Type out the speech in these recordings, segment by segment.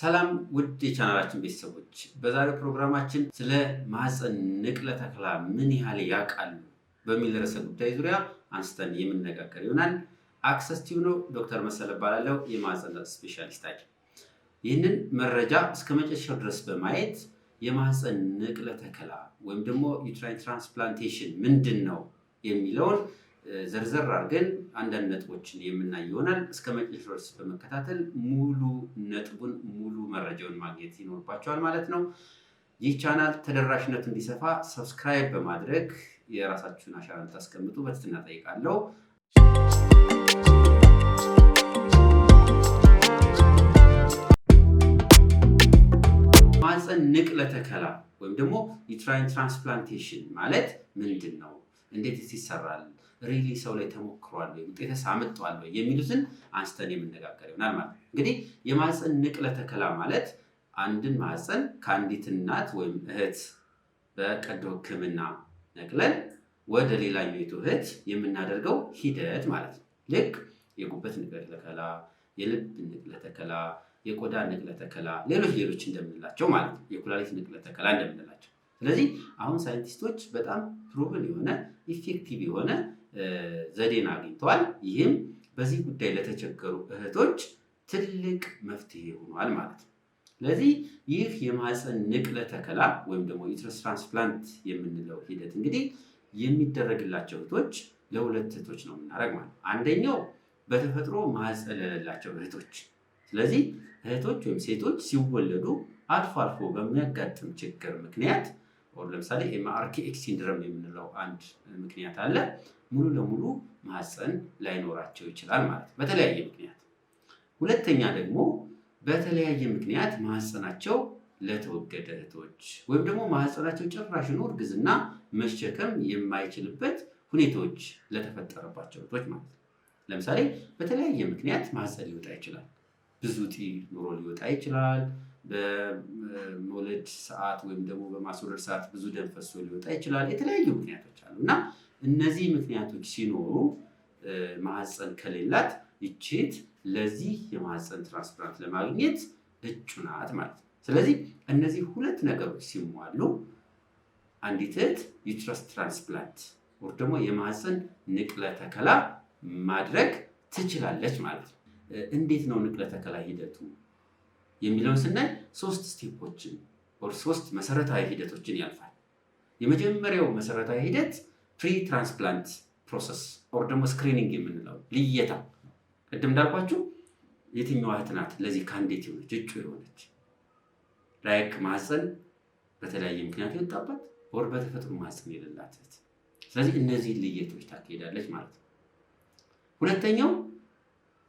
ሰላም ውድ የቻናላችን ቤተሰቦች፣ በዛሬው ፕሮግራማችን ስለ ማህፀን ንቅለ ተከላ ምን ያህል ያውቃሉ በሚል ርዕሰ ጉዳይ ዙሪያ አንስተን የምንነጋገር ይሆናል። አክሰስ ቲዩብ ነው። ዶክተር መሰለ እባላለሁ፣ የማህፀን ስፔሻሊስት ነኝ። ይህንን መረጃ እስከ መጨረሻው ድረስ በማየት የማህፀን ንቅለ ተከላ ወይም ደግሞ ዩትራይን ትራንስፕላንቴሽን ምንድን ነው የሚለውን ዘርዘር አድርገን አንዳንድ ነጥቦችን የምናይ ይሆናል። እስከ መጨረሻው ድረስ በመከታተል ሙሉ ነጥቡን ሙሉ መረጃውን ማግኘት ይኖርባቸዋል ማለት ነው። ይህ ቻናል ተደራሽነቱ እንዲሰፋ ሰብስክራይብ በማድረግ የራሳችሁን አሻራ እንድታስቀምጡ በትህትና እጠይቃለሁ። ማህፀን ንቅለ ተከላ ወይም ደግሞ ዩትራይን ትራንስፕላንቴሽን ማለት ምንድን ነው? እንዴት ይሰራል? ሪሊ ሰው ላይ ተሞክሯል ወይ? ውጤትስ አመጣዋል ወይ? የሚሉትን አንስተን የምንነጋገር ይሆናል ማለት ነው። እንግዲህ የማህፀን ንቅለ ተከላ ማለት አንድን ማህፀን ከአንዲት እናት ወይም እህት በቀዶ ሕክምና ነቅለን ወደ ሌላኛይቱ እህት የምናደርገው ሂደት ማለት ነው። ልክ የጉበት ንቅለ ተከላ፣ የልብ ንቅለ ተከላ፣ የቆዳ ንቅለ ተከላ፣ ሌሎች እንደምንላቸው ማለት ነው። የኩላሊት ንቅለ ተከላ እንደምንላቸው። ስለዚህ አሁን ሳይንቲስቶች በጣም ፕሩቭን የሆነ ኢፌክቲቭ የሆነ ዘዴን አግኝተዋል። ይህም በዚህ ጉዳይ ለተቸገሩ እህቶች ትልቅ መፍትሄ ሆኗል ማለት ነው። ስለዚህ ይህ የማህፀን ንቅለ ተከላ ወይም ደግሞ ዩትረስ ትራንስፕላንት የምንለው ሂደት እንግዲህ የሚደረግላቸው እህቶች ለሁለት እህቶች ነው የምናደርግ ማለት ነው። አንደኛው በተፈጥሮ ማህፀን ለሌላቸው እህቶች። ስለዚህ እህቶች ወይም ሴቶች ሲወለዱ አልፎ አልፎ በሚያጋጥም ችግር ምክንያት ለምሳሌ ኤምአርኬኤክስ ሲንድረም የምንለው አንድ ምክንያት አለ። ሙሉ ለሙሉ ማህፀን ላይኖራቸው ይችላል ማለት ነው፣ በተለያየ ምክንያት። ሁለተኛ ደግሞ በተለያየ ምክንያት ማህፀናቸው ለተወገደ እህቶች ወይም ደግሞ ማህፀናቸው ጭራሽኑ እርግዝና መሸከም የማይችልበት ሁኔታዎች ለተፈጠረባቸው እህቶች ማለት ነው። ለምሳሌ በተለያየ ምክንያት ማህፀን ሊወጣ ይችላል። ብዙ እጢ ኑሮ ሊወጣ ይችላል። በመውለድ ሰዓት ወይም ደግሞ በማስወረድ ሰዓት ብዙ ደም ፈሶ ሊወጣ ይችላል። የተለያዩ ምክንያቶች አሉ እና እነዚህ ምክንያቶች ሲኖሩ ማህፀን ከሌላት ይቺት ለዚህ የማህፀን ትራንስፕላንት ለማግኘት እጩ ናት ማለት ነው። ስለዚህ እነዚህ ሁለት ነገሮች ሲሟሉ አንዲት እህት ዩትረስ ትራንስፕላንት ወይም ደግሞ የማህፀን ንቅለ ተከላ ማድረግ ትችላለች ማለት ነው። እንዴት ነው ንቅለ ተከላ ሂደቱ የሚለውን ስናይ ሶስት ስቴፖችን ሶስት መሰረታዊ ሂደቶችን ያልፋል። የመጀመሪያው መሰረታዊ ሂደት ፕሪ ትራንስፕላንት ፕሮሰስ ወይም ደግሞ ስክሪኒንግ የምንለው ልየታ። ቅድም እንዳልኳችሁ የትኛዋ እህት ናት ለዚህ ካንዲዴት የሆነች እጩ የሆነች ላይክ ማህፀን በተለያየ ምክንያት የወጣባት ወር በተፈጥሮ ማህፀን የሌላት እህት። ስለዚህ እነዚህ ልየቶች ታካሂዳለች ማለት ነው። ሁለተኛው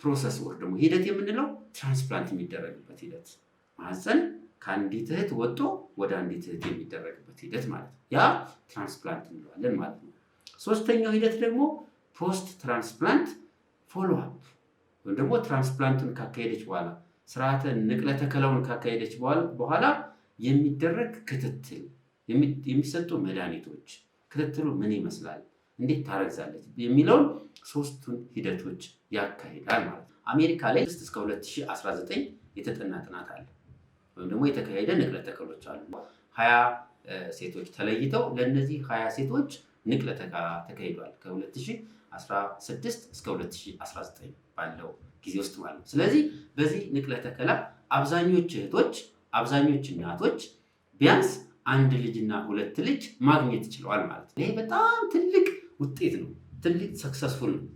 ፕሮሰስ ወር ደግሞ ሂደት የምንለው ትራንስፕላንት የሚደረግበት ሂደት፣ ማህፀን ከአንዲት እህት ወጥቶ ወደ አንዲት እህት የሚደረግበት ሂደት ማለት ነው። ያ ትራንስፕላንት እንለዋለን ማለት ነው። ሶስተኛው ሂደት ደግሞ ፖስት ትራንስፕላንት ፎሎ አፕ ወይም ደግሞ ትራንስፕላንቱን ካካሄደች በኋላ ስርዓተ ንቅለ ተከላውን ካካሄደች በኋላ የሚደረግ ክትትል፣ የሚሰጡ መድኃኒቶች፣ ክትትሉ ምን ይመስላል፣ እንዴት ታረግዛለች የሚለውን ሶስቱን ሂደቶች ያካሂዳል ማለት ነው። አሜሪካ ላይ እስከ 2019 የተጠና ጥናት አለ ወይም ደግሞ የተካሄደ ንቅለ ተከሎች አሉ። 20 ሴቶች ተለይተው ለእነዚህ 20 ሴቶች ንቅለ ተከላ ተካሂዷል ከ2016 እስከ 2019 ባለው ጊዜ ውስጥ ማለት ነው። ስለዚህ በዚህ ንቅለ ተከላ አብዛኞቹ እህቶች፣ አብዛኞቹ እናቶች ቢያንስ አንድ ልጅና ሁለት ልጅ ማግኘት ችለዋል ማለት ነው። ይሄ በጣም ትልቅ ውጤት ነው። ትልቅ ሰክሰስፉል ነው።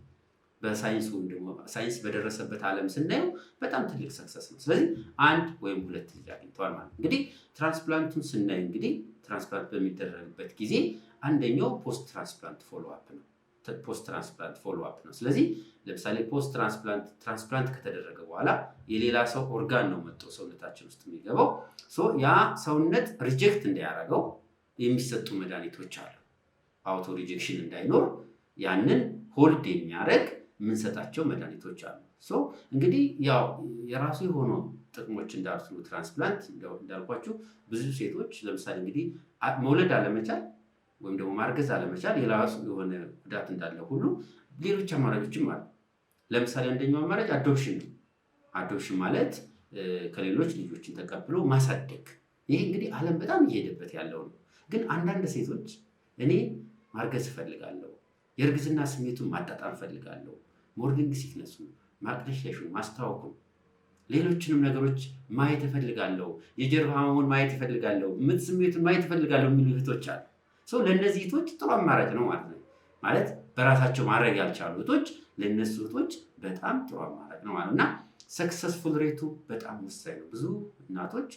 በሳይንሱ ደግሞ ሳይንስ በደረሰበት ዓለም ስናየው በጣም ትልቅ ሰክሰስ ነው። ስለዚህ አንድ ወይም ሁለት ልጅ አግኝተዋል ማለት ነው። እንግዲህ ትራንስፕላንቱን ስናይ እንግዲህ ትራንስፕላንት በሚደረግበት ጊዜ አንደኛው ፖስት ትራንስፕላንት ፎሎ አፕ ነው። ፖስት ትራንስፕላንት ፎሎ አፕ ነው። ስለዚህ ለምሳሌ ፖስት ትራንስፕላንት ከተደረገ በኋላ የሌላ ሰው ኦርጋን ነው መጥቶ ሰውነታችን ውስጥ የሚገባው። ያ ሰውነት ሪጀክት እንዳያደርገው የሚሰጡ መድኃኒቶች አሉ። አውቶ ሪጀክሽን እንዳይኖር ያንን ሆልድ የሚያደርግ የምንሰጣቸው መድኃኒቶች አሉ። እንግዲህ ያው የራሱ የሆኑ ጥቅሞች እንዳሉ ትራንስፕላንት እንዳልኳችሁ ብዙ ሴቶች ለምሳሌ እንግዲህ መውለድ አለመቻል ወይም ደግሞ ማርገዝ አለመቻል የራሱ የሆነ ጉዳት እንዳለ ሁሉ ሌሎች አማራጮችም አሉ። ለምሳሌ አንደኛው አማራጭ አዶፕሽን ነው። አዶፕሽን ማለት ከሌሎች ልጆችን ተቀብሎ ማሳደግ። ይሄ እንግዲህ ዓለም በጣም እየሄደበት ያለው ነው። ግን አንዳንድ ሴቶች እኔ ማርገዝ እፈልጋለሁ፣ የእርግዝና ስሜቱን ማጣጣም እፈልጋለሁ፣ ሞርኒንግ ሲክነሱን፣ ማቅለሽለሹን፣ ማስታወኩን፣ ሌሎችንም ነገሮች ማየት እፈልጋለሁ፣ የጀርባ ህመሙን ማየት እፈልጋለሁ፣ ምጥ ስሜቱን ማየት እፈልጋለሁ የሚሉ እህቶች አሉ። ለእነዚህ እህቶች ጥሩ አማራጭ ነው ማለት ነው። ማለት በራሳቸው ማድረግ ያልቻሉ እህቶች ለእነሱ እህቶች በጣም ጥሩ አማራጭ ነው ማለት እና ሰክሰስፉል ሬቱ በጣም ወሳኝ ነው። ብዙ እናቶች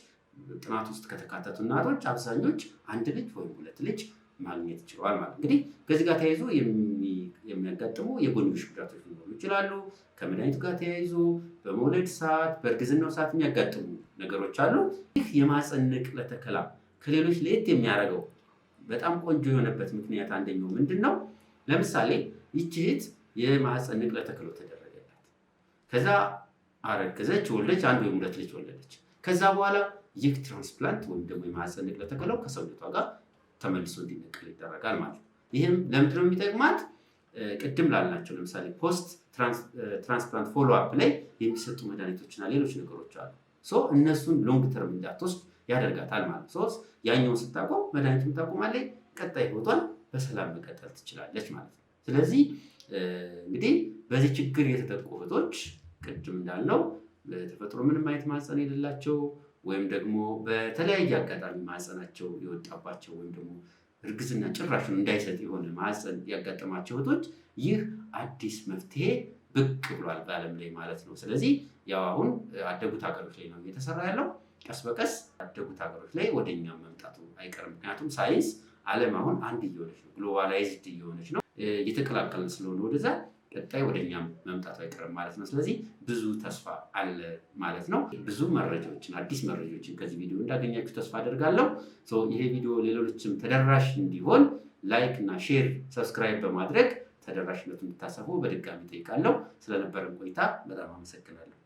ጥናት ውስጥ ከተካተቱ እናቶች አብዛኞች 1 ልጅ ወይም 2 ልጅ ማግኘት ይችላል ማለት። እንግዲህ ከዚህ ጋር ተያይዞ የሚያጋጥሙ የጎንዮሽ ጉዳቶች ሊኖሩ ይችላሉ። ከመድኃኒቱ ጋር ተያይዞ በመውለድ ሰዓት፣ በእርግዝናው ሰዓት የሚያጋጥሙ ነገሮች አሉ። ይህ የማህፀን ንቅለ ተከላ ከሌሎች ለየት የሚያደርገው በጣም ቆንጆ የሆነበት ምክንያት አንደኛው ምንድን ነው? ለምሳሌ ይህች እህት የማህፀን ንቅለ ተከላ ተደረገላት። ከዛ አረገዘች፣ ወለደች፣ 1 ወይም 2 ልጅ ወለደች። ከዛ በኋላ ይህ ትራንስፕላንት ወይም ደግሞ የማህፀን ንቅለ ተከላው ከሰውነቷ ጋር ተመልሶ እንዲነቀል ይደረጋል ማለት ነው። ይህም ለምንድን ነው የሚጠቅማት? ቅድም ላልናቸው ለምሳሌ ፖስት ትራንስፕላንት ፎሎ አፕ ላይ የሚሰጡ መድኃኒቶችና ሌሎች ነገሮች አሉ። እነሱን ሎንግ ተርም እንዳትወስድ ያደርጋታል ማለት ነው። ያኛውን ስታቆም መድኃኒቱን ታቆማለች፣ ቀጣይ ህይወቷን በሰላም መቀጠል ትችላለች ማለት ነው። ስለዚህ እንግዲህ በዚህ ችግር የተጠቁ እህቶች ቅድም እንዳልነው በተፈጥሮ ምንም አይነት ማህፀን የሌላቸው ወይም ደግሞ በተለያየ አጋጣሚ ማህፀናቸው የወጣባቸው ወይም ደግሞ እርግዝና ጭራሹን እንዳይሰጥ የሆነ ማህፀን ያጋጠማቸው እህቶች ይህ አዲስ መፍትሄ ብቅ ብሏል በዓለም ላይ ማለት ነው። ስለዚህ ያው አሁን አደጉት ሀገሮች ላይ ነው እየተሰራ ያለው። ቀስ በቀስ አደጉት ሀገሮች ላይ ወደኛም መምጣቱ አይቀርም። ምክንያቱም ሳይንስ ዓለም አሁን አንድ እየሆነች ነው፣ ግሎባላይዝድ እየሆነች ነው፣ እየተቀላቀልን ስለሆነ ወደዛ ቀጣይ ወደኛም መምጣቱ አይቀርም ማለት ነው። ስለዚህ ብዙ ተስፋ አለ ማለት ነው። ብዙ መረጃዎችን አዲስ መረጃዎችን ከዚህ ቪዲዮ እንዳገኛችሁ ተስፋ አደርጋለሁ። ይሄ ቪዲዮ ለሌሎችም ተደራሽ እንዲሆን ላይክ እና ሼር፣ ሰብስክራይብ በማድረግ ተደራሽነቱን እንድታሰፉ በድጋሚ ጠይቃለሁ። ስለነበረን ቆይታ በጣም አመሰግናለሁ።